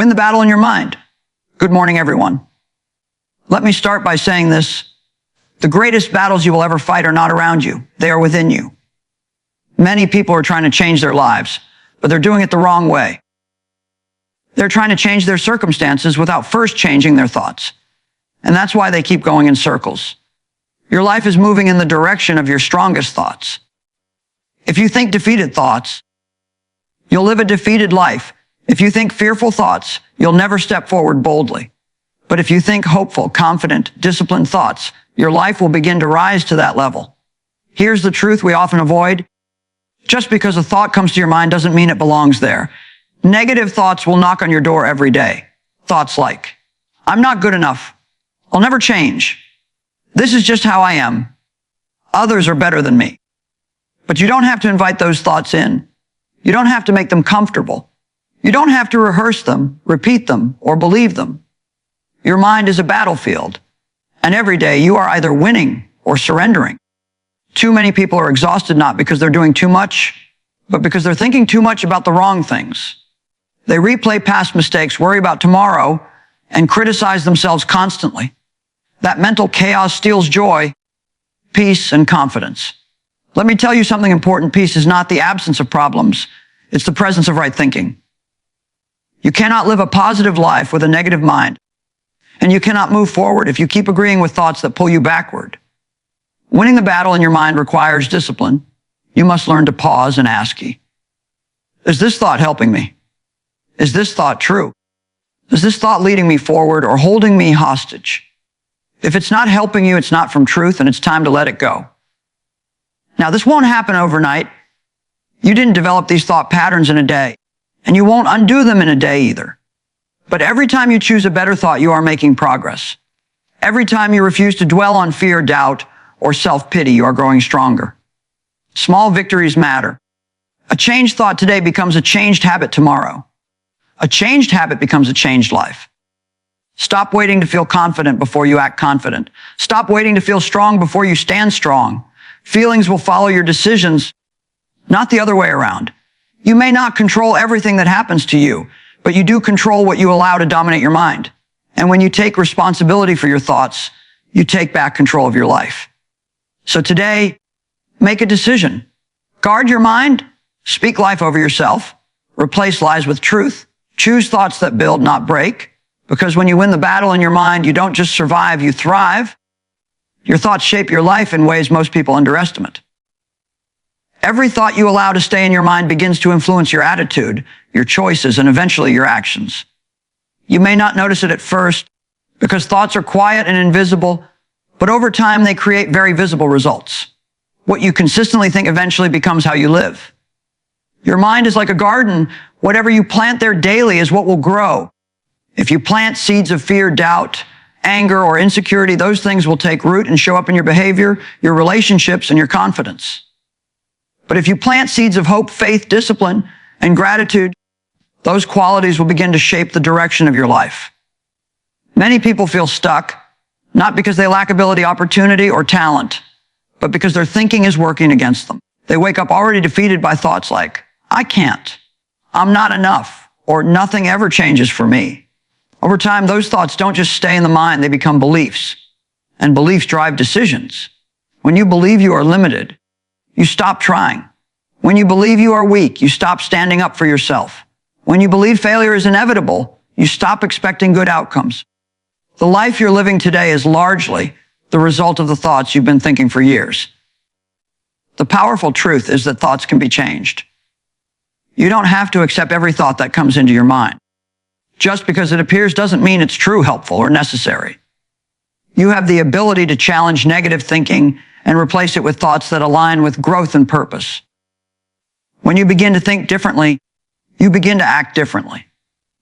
Win the battle in your mind. Good morning, everyone. Let me start by saying this. The greatest battles you will ever fight are not around you. They are within you. Many people are trying to change their lives, but they're doing it the wrong way. They're trying to change their circumstances without first changing their thoughts. And that's why they keep going in circles. Your life is moving in the direction of your strongest thoughts. If you think defeated thoughts, you'll live a defeated life. If you think fearful thoughts, you'll never step forward boldly. But if you think hopeful, confident, disciplined thoughts, your life will begin to rise to that level. Here's the truth we often avoid. Just because a thought comes to your mind doesn't mean it belongs there. Negative thoughts will knock on your door every day. Thoughts like, I'm not good enough. I'll never change. This is just how I am. Others are better than me. But you don't have to invite those thoughts in. You don't have to make them comfortable. You don't have to rehearse them, repeat them, or believe them. Your mind is a battlefield, and every day you are either winning or surrendering. Too many people are exhausted not because they're doing too much, but because they're thinking too much about the wrong things. They replay past mistakes, worry about tomorrow, and criticize themselves constantly. That mental chaos steals joy, peace, and confidence. Let me tell you something important. Peace is not the absence of problems. It's the presence of right thinking. You cannot live a positive life with a negative mind, and you cannot move forward if you keep agreeing with thoughts that pull you backward. Winning the battle in your mind requires discipline. You must learn to pause and ask, is this thought helping me? Is this thought true? Is this thought leading me forward or holding me hostage? If it's not helping you, it's not from truth, and it's time to let it go. Now, this won't happen overnight. You didn't develop these thought patterns in a day, and you won't undo them in a day either. But every time you choose a better thought, you are making progress. Every time you refuse to dwell on fear, doubt, or self-pity, you are growing stronger. Small victories matter. A changed thought today becomes a changed habit tomorrow. A changed habit becomes a changed life. Stop waiting to feel confident before you act confident. Stop waiting to feel strong before you stand strong. Feelings will follow your decisions, not the other way around. You may not control everything that happens to you, but you do control what you allow to dominate your mind. And when you take responsibility for your thoughts, you take back control of your life. So today, make a decision. Guard your mind. Speak life over yourself. Replace lies with truth. Choose thoughts that build, not break. Because when you win the battle in your mind, you don't just survive, you thrive. Your thoughts shape your life in ways most people underestimate. Every thought you allow to stay in your mind begins to influence your attitude, your choices, and eventually your actions. You may not notice it at first because thoughts are quiet and invisible, but over time they create very visible results. What you consistently think eventually becomes how you live. Your mind is like a garden. Whatever you plant there daily is what will grow. If you plant seeds of fear, doubt, anger, or insecurity, those things will take root and show up in your behavior, your relationships, and your confidence. But if you plant seeds of hope, faith, discipline, and gratitude, those qualities will begin to shape the direction of your life. Many people feel stuck, not because they lack ability, opportunity, or talent, but because their thinking is working against them. They wake up already defeated by thoughts like, I can't, I'm not enough, or nothing ever changes for me. Over time, those thoughts don't just stay in the mind, they become beliefs. And beliefs drive decisions. When you believe you are limited, you stop trying. When you believe you are weak, you stop standing up for yourself. When you believe failure is inevitable, you stop expecting good outcomes. The life you're living today is largely the result of the thoughts you've been thinking for years. The powerful truth is that thoughts can be changed. You don't have to accept every thought that comes into your mind. Just because it appears doesn't mean it's true, helpful, or necessary. You have the ability to challenge negative thinking and replace it with thoughts that align with growth and purpose. When you begin to think differently, you begin to act differently.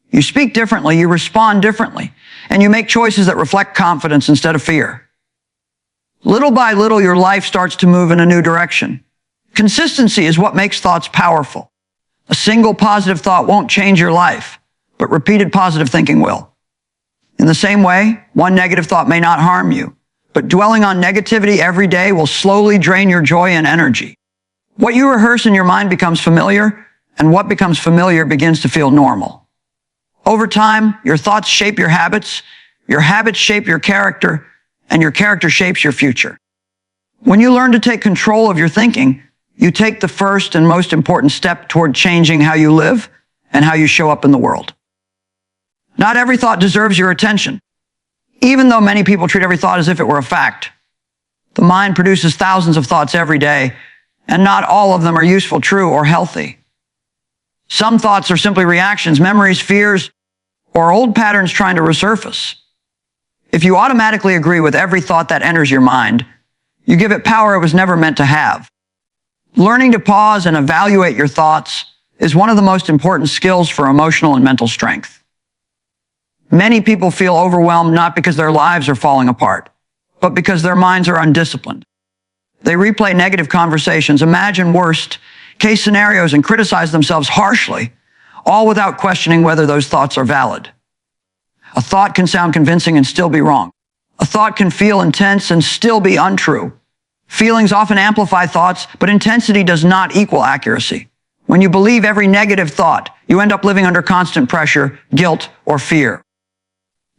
You speak differently, you respond differently, and you make choices that reflect confidence instead of fear. Little by little, your life starts to move in a new direction. Consistency is what makes thoughts powerful. A single positive thought won't change your life, but repeated positive thinking will. In the same way, one negative thought may not harm you, but dwelling on negativity every day will slowly drain your joy and energy. What you rehearse in your mind becomes familiar, and what becomes familiar begins to feel normal. Over time, your thoughts shape your habits shape your character, and your character shapes your future. When you learn to take control of your thinking, you take the first and most important step toward changing how you live and how you show up in the world. Not every thought deserves your attention, even though many people treat every thought as if it were a fact. The mind produces thousands of thoughts every day, and not all of them are useful, true, or healthy. Some thoughts are simply reactions, memories, fears, or old patterns trying to resurface. If you automatically agree with every thought that enters your mind, you give it power it was never meant to have. Learning to pause and evaluate your thoughts is one of the most important skills for emotional and mental strength. Many people feel overwhelmed not because their lives are falling apart, but because their minds are undisciplined. They replay negative conversations, imagine worst-case scenarios, and criticize themselves harshly, all without questioning whether those thoughts are valid. A thought can sound convincing and still be wrong. A thought can feel intense and still be untrue. Feelings often amplify thoughts, but intensity does not equal accuracy. When you believe every negative thought, you end up living under constant pressure, guilt, or fear.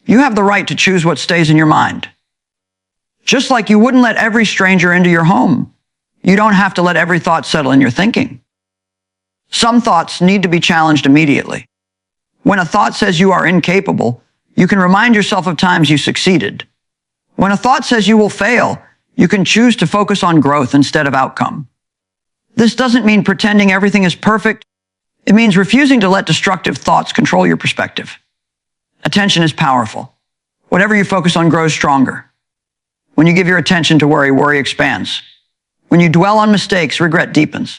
You have the right to choose what stays in your mind. Just like you wouldn't let every stranger into your home, you don't have to let every thought settle in your thinking. Some thoughts need to be challenged immediately. When a thought says you are incapable, you can remind yourself of times you succeeded. When a thought says you will fail, you can choose to focus on growth instead of outcome. This doesn't mean pretending everything is perfect. It means refusing to let destructive thoughts control your perspective. Attention is powerful. Whatever you focus on grows stronger. When you give your attention to worry, worry expands. When you dwell on mistakes, regret deepens.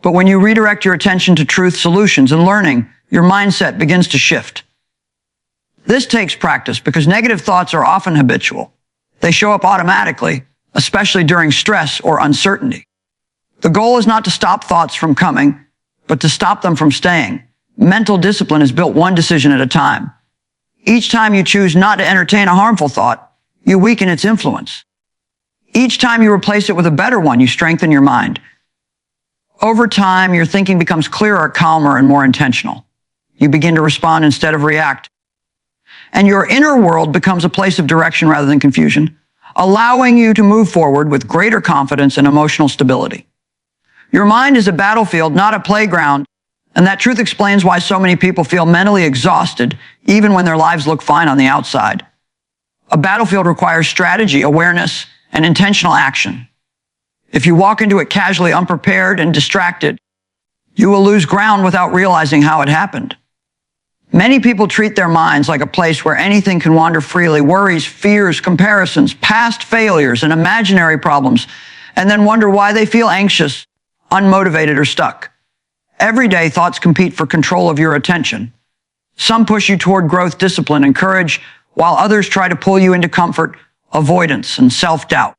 But when you redirect your attention to truth, solutions, and learning, your mindset begins to shift. This takes practice because negative thoughts are often habitual. They show up automatically, especially during stress or uncertainty. The goal is not to stop thoughts from coming, but to stop them from staying. Mental discipline is built one decision at a time. Each time you choose not to entertain a harmful thought, you weaken its influence. Each time you replace it with a better one, you strengthen your mind. Over time, your thinking becomes clearer, calmer, and more intentional. You begin to respond instead of react. And your inner world becomes a place of direction rather than confusion, allowing you to move forward with greater confidence and emotional stability. Your mind is a battlefield, not a playground, and that truth explains why so many people feel mentally exhausted, even when their lives look fine on the outside. A battlefield requires strategy, awareness, and intentional action. If you walk into it casually, unprepared, and distracted, you will lose ground without realizing how it happened. Many people treat their minds like a place where anything can wander freely, worries, fears, comparisons, past failures, and imaginary problems, and then wonder why they feel anxious, unmotivated, or stuck. Every day, thoughts compete for control of your attention. Some push you toward growth, discipline, and courage, while others try to pull you into comfort, avoidance, and self-doubt.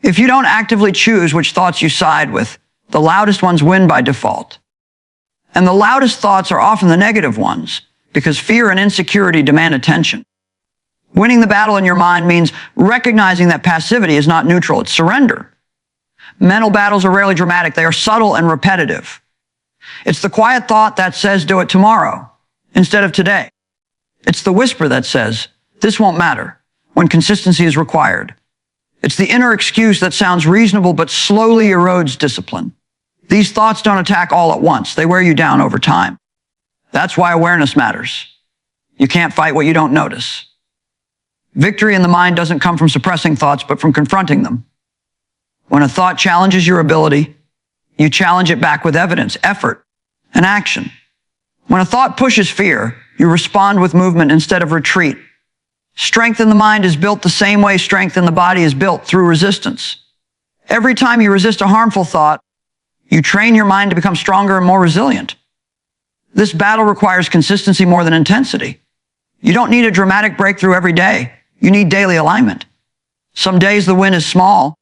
If you don't actively choose which thoughts you side with, the loudest ones win by default. And the loudest thoughts are often the negative ones, because fear and insecurity demand attention. Winning the battle in your mind means recognizing that passivity is not neutral, it's surrender. Mental battles are rarely dramatic, they are subtle and repetitive. It's the quiet thought that says, do it tomorrow, instead of today. It's the whisper that says, this won't matter, when consistency is required. It's the inner excuse that sounds reasonable but slowly erodes discipline. These thoughts don't attack all at once, they wear you down over time. That's why awareness matters. You can't fight what you don't notice. Victory in the mind doesn't come from suppressing thoughts, but from confronting them. When a thought challenges your ability, you challenge it back with evidence, effort, and action. When a thought pushes fear, you respond with movement instead of retreat. Strength in the mind is built the same way strength in the body is built, through resistance. Every time you resist a harmful thought, you train your mind to become stronger and more resilient. This battle requires consistency more than intensity. You don't need a dramatic breakthrough every day. You need daily alignment. Some days the win is small,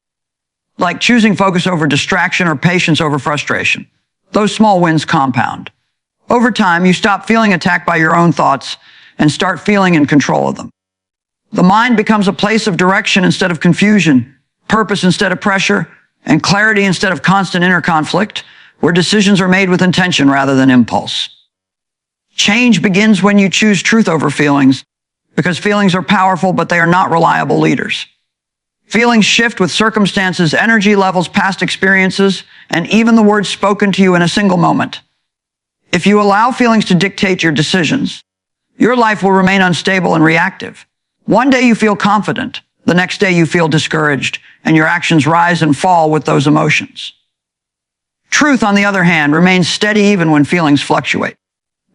like choosing focus over distraction or patience over frustration. Those small wins compound. Over time, you stop feeling attacked by your own thoughts and start feeling in control of them. The mind becomes a place of direction instead of confusion, purpose instead of pressure, and clarity instead of constant inner conflict, where decisions are made with intention rather than impulse. Change begins when you choose truth over feelings, because feelings are powerful, but they are not reliable leaders. Feelings shift with circumstances, energy levels, past experiences, and even the words spoken to you in a single moment. If you allow feelings to dictate your decisions, your life will remain unstable and reactive. One day you feel confident, the next day you feel discouraged, and your actions rise and fall with those emotions. Truth, on the other hand, remains steady even when feelings fluctuate.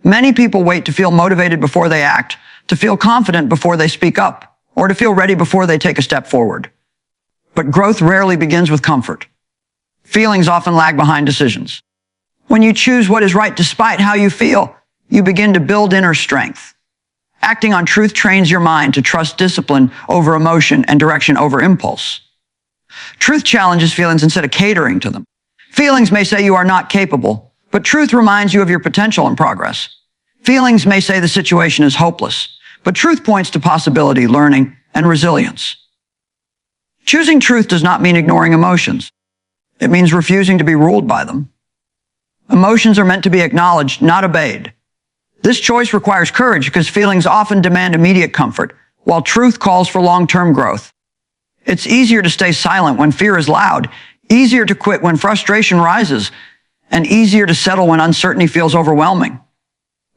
Many people wait to feel motivated before they act, to feel confident before they speak up, or to feel ready before they take a step forward. But growth rarely begins with comfort. Feelings often lag behind decisions. When you choose what is right despite how you feel, you begin to build inner strength. Acting on truth trains your mind to trust discipline over emotion and direction over impulse. Truth challenges feelings instead of catering to them. Feelings may say you are not capable, but truth reminds you of your potential and progress. Feelings may say the situation is hopeless, but truth points to possibility, learning, and resilience. Choosing truth does not mean ignoring emotions. It means refusing to be ruled by them. Emotions are meant to be acknowledged, not obeyed. This choice requires courage because feelings often demand immediate comfort, while truth calls for long-term growth. It's easier to stay silent when fear is loud, easier to quit when frustration rises, and easier to settle when uncertainty feels overwhelming.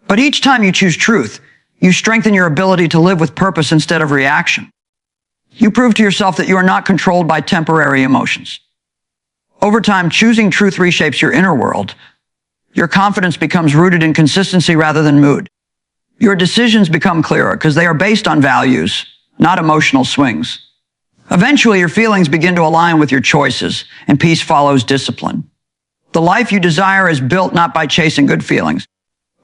But each time you choose truth, you strengthen your ability to live with purpose instead of reaction. You prove to yourself that you are not controlled by temporary emotions. Over time, choosing truth reshapes your inner world. Your confidence becomes rooted in consistency rather than mood. Your decisions become clearer because they are based on values, not emotional swings. Eventually, your feelings begin to align with your choices, and peace follows discipline. The life you desire is built not by chasing good feelings,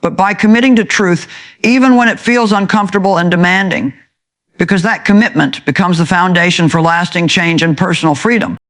but by committing to truth even when it feels uncomfortable and demanding, because that commitment becomes the foundation for lasting change and personal freedom.